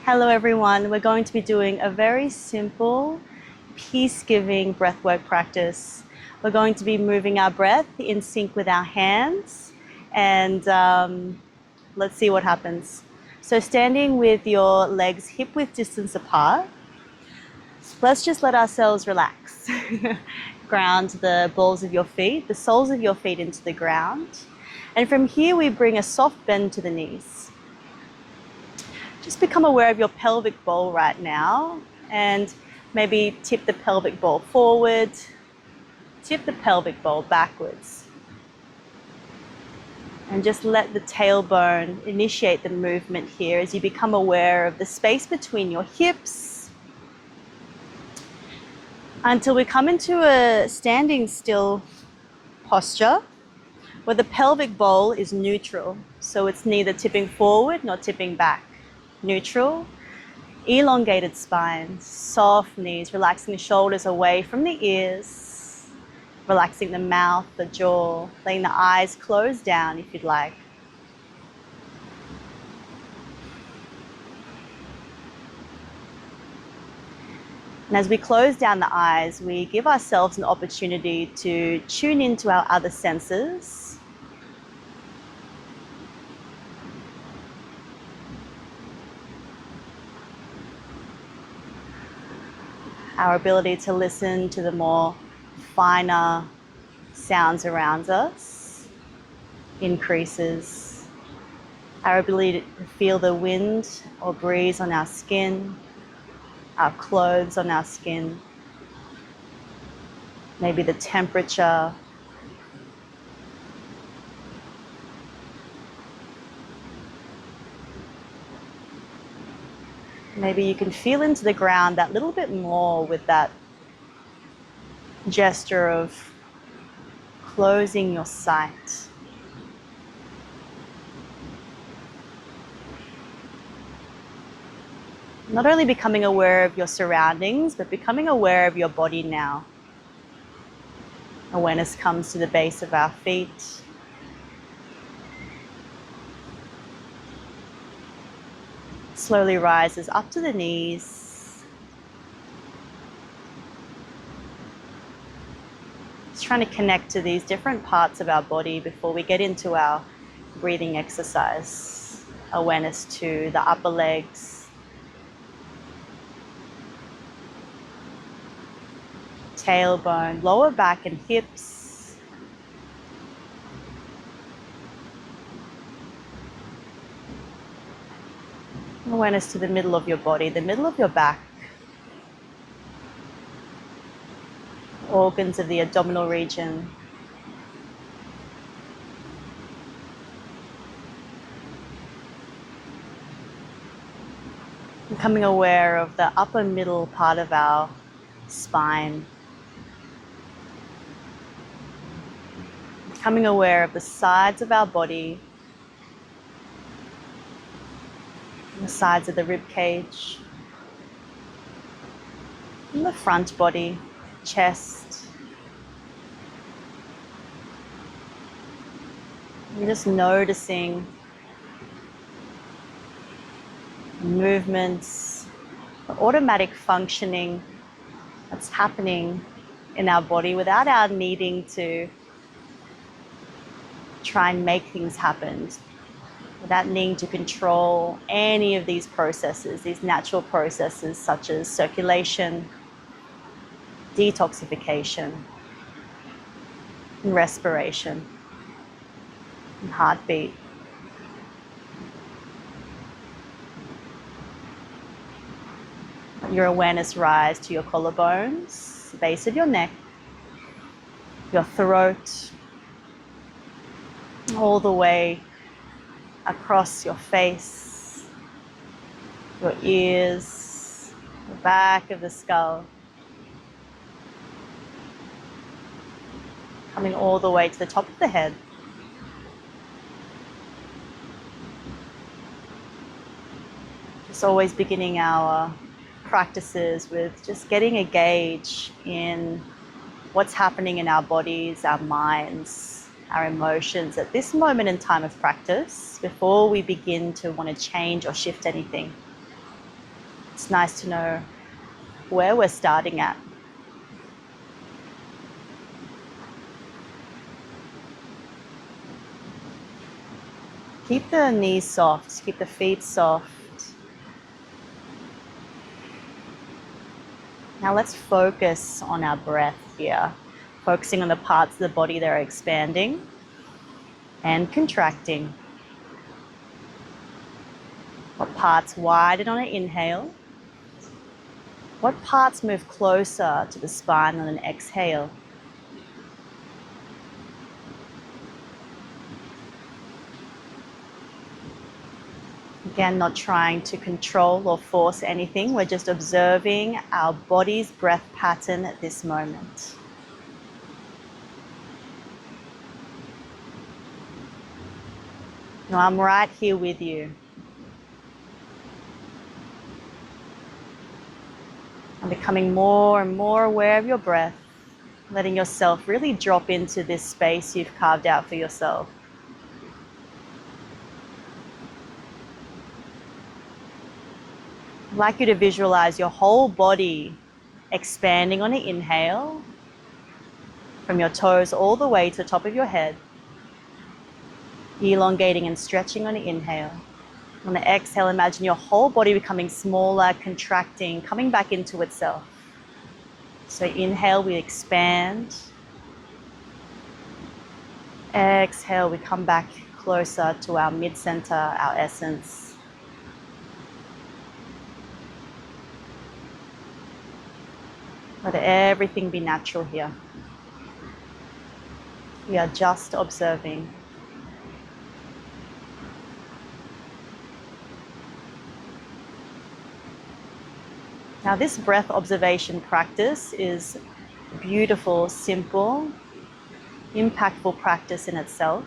Hello everyone, we're going to be doing a very simple peace-giving breathwork practice. We're going to be moving our breath in sync with our hands and let's see what happens. So standing with your legs hip-width distance apart, let's just let ourselves relax. Ground the balls of your feet, the soles of your feet into the ground. And from here we bring a soft bend to the knees. Just become aware of your pelvic bowl right now and maybe tip the pelvic bowl forward, tip the pelvic bowl backwards. And just let the tailbone initiate the movement here as you become aware of the space between your hips until we come into a standing still posture where the pelvic bowl is neutral. So it's neither tipping forward nor tipping back. Neutral, elongated spine, soft knees, relaxing the shoulders away from the ears, relaxing the mouth, the jaw, letting the eyes close down if you'd like. And as we close down the eyes, we give ourselves an opportunity to tune into our other senses. Our ability to listen to the more finer sounds around us increases. Our ability to feel the wind or breeze on our skin, our clothes on our skin, maybe the temperature. Maybe you can feel into the ground that little bit more with that gesture of closing your sight. Not only becoming aware of your surroundings, but becoming aware of your body now. Awareness comes to the base of our feet. Slowly rises up to the knees. Just trying to connect to these different parts of our body before we get into our breathing exercise. Awareness to the upper legs, tailbone, lower back and hips. Awareness to the middle of your body, the middle of your back. Organs of the abdominal region. Becoming aware of the upper middle part of our spine. Becoming aware of the sides of our body. The sides of the rib cage, and the front body, chest. And just noticing movements, the automatic functioning that's happening in our body without our needing to try and make things happen. Without needing to control any of these processes, these natural processes such as circulation, detoxification, and respiration, and heartbeat. Let your awareness rise to your collarbones, the base of your neck, your throat, all the way across your face, your ears, the back of the skull, coming all the way to the top of the head. Just always beginning our practices with just getting a gauge in what's happening in our bodies, our minds, our emotions at this moment in time of practice before we begin to want to change or shift anything. It's nice to know where we're starting at. Keep the knees soft, keep the feet soft. Now let's focus on our breath here, focusing on the parts of the body that are expanding and contracting. What parts widen on an inhale? What parts move closer to the spine on an exhale? Again, not trying to control or force anything. We're just observing our body's breath pattern at this moment. Now I'm right here with you. I'm becoming more and more aware of your breath, letting yourself really drop into this space you've carved out for yourself. I'd like you to visualize your whole body expanding on an inhale, from your toes all the way to the top of your head, elongating and stretching on an inhale. On the exhale, imagine your whole body becoming smaller, contracting, coming back into itself. So inhale, we expand. Exhale, we come back closer to our mid-center, our essence. Let everything be natural here. We are just observing. Now, this breath observation practice is beautiful, simple, impactful practice in itself.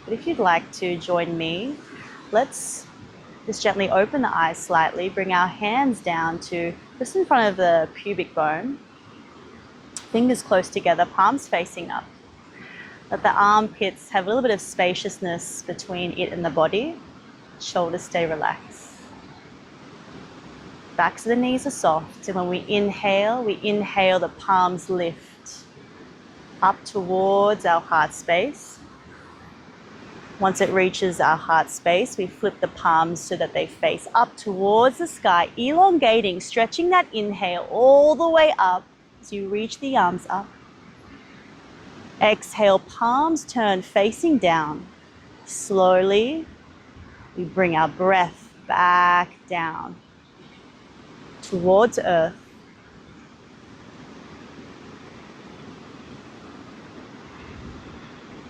But if you'd like to join me, let's just gently open the eyes slightly, bring our hands down to just in front of the pubic bone, fingers close together, palms facing up. Let the armpits have a little bit of spaciousness between it and the body. Shoulders stay relaxed. Backs of the knees are soft, and when we inhale, the palms lift up towards our heart space. Once it reaches our heart space, we flip the palms so that they face up towards the sky, elongating, stretching that inhale all the way up as you reach the arms up. Exhale, palms turn facing down. Slowly, we bring our breath back down towards earth.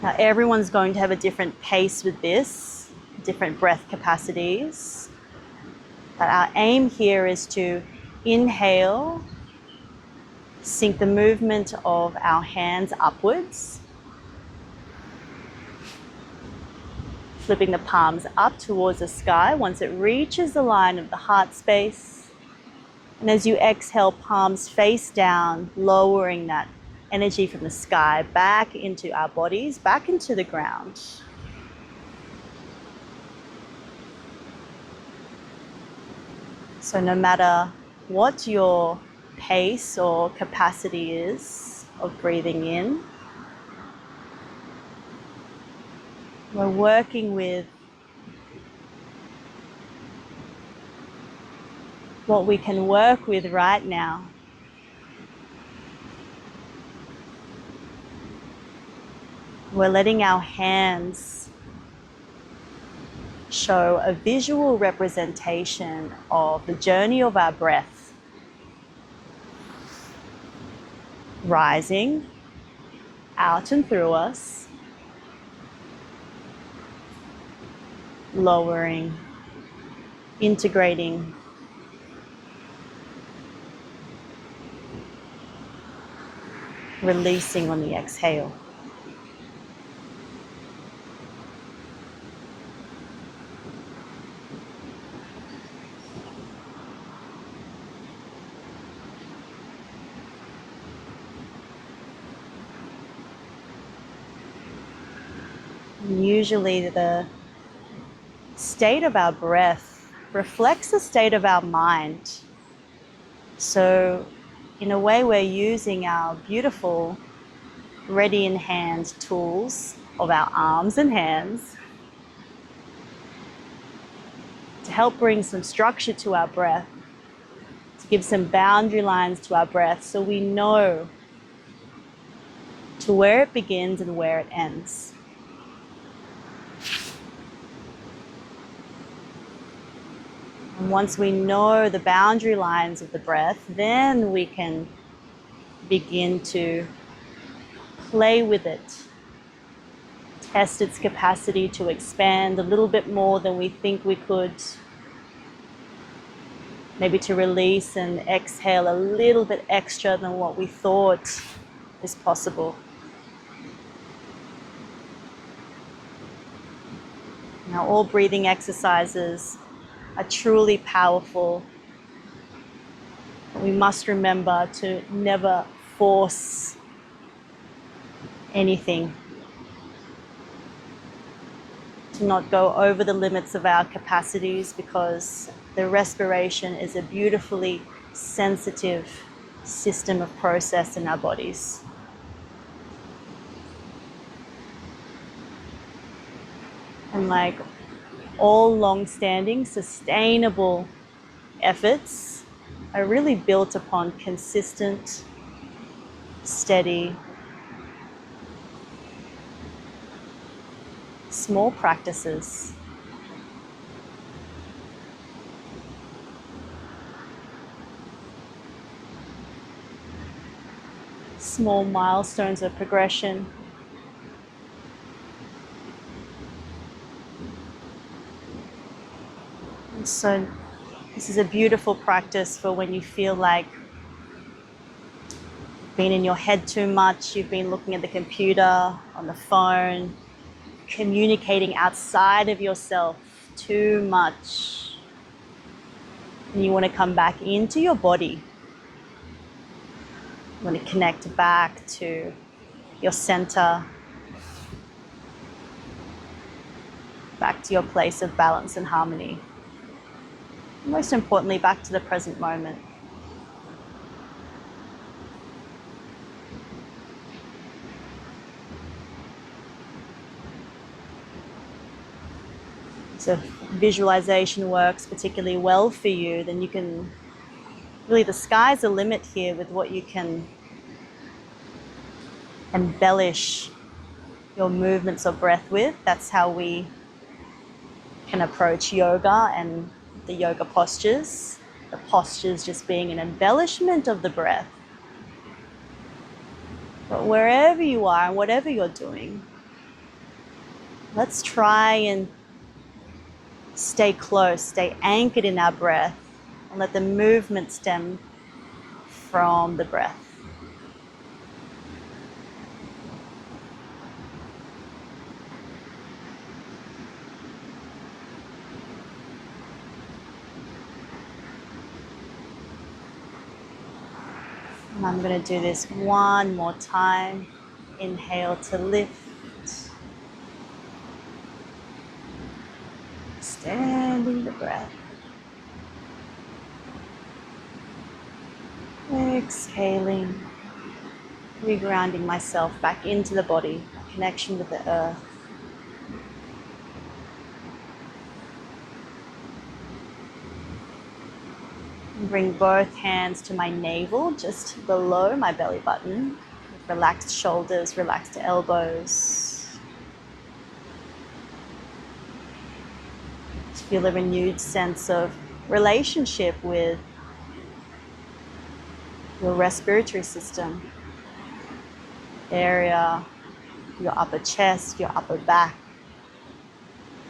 Now, everyone's going to have a different pace with this, different breath capacities. But our aim here is to inhale, sink the movement of our hands upwards, flipping the palms up towards the sky once it reaches the line of the heart space. And as you exhale, palms face down, lowering that energy from the sky back into our bodies, back into the ground. So no matter what your pace or capacity is of breathing in, we're working with what we can work with right now. We're letting our hands show a visual representation of the journey of our breath, rising out and through us, lowering, integrating, releasing on the exhale. Usually the state of our breath reflects the state of our mind. So in a way, we're using our beautiful ready in hand tools of our arms and hands to help bring some structure to our breath, to give some boundary lines to our breath so we know to where it begins and where it ends. And once we know the boundary lines of the breath, then we can begin to play with it, test its capacity to expand a little bit more than we think we could, maybe to release and exhale a little bit extra than what we thought is possible. Now, all breathing exercises are truly powerful. We must remember to never force anything, to not go over the limits of our capacities, because the respiration is a beautifully sensitive system of process in our bodies. And like all long-standing, sustainable efforts are really built upon consistent, steady, small practices. Small milestones of progression. And so this is a beautiful practice for when you feel like you've been in your head too much, you've been looking at the computer, on the phone, communicating outside of yourself too much. And you want to come back into your body. You want to connect back to your center, back to your place of balance and harmony. Most importantly, back to the present moment. So if visualization works particularly well for you, then you can really, the sky's the limit here with what you can embellish your movements of breath with. That's how we can approach yoga and the yoga postures. The postures just being an embellishment of the breath. But wherever you are and whatever you're doing, let's try and stay close, stay anchored in our breath, and let the movement stem from the breath. And I'm going to do this one more time. Inhale to lift. Extending the breath. Exhaling. Regrounding myself back into the body. Connection with the earth. Bring both hands to my navel, just below my belly button. Relaxed shoulders, relaxed elbows. Just feel a renewed sense of relationship with your respiratory system. Area, your upper chest, your upper back,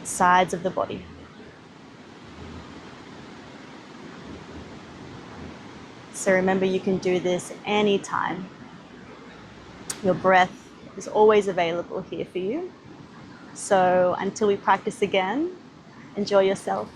sides of the body. So remember, you can do this anytime. Your breath is always available here for you. So until we practice again, enjoy yourself.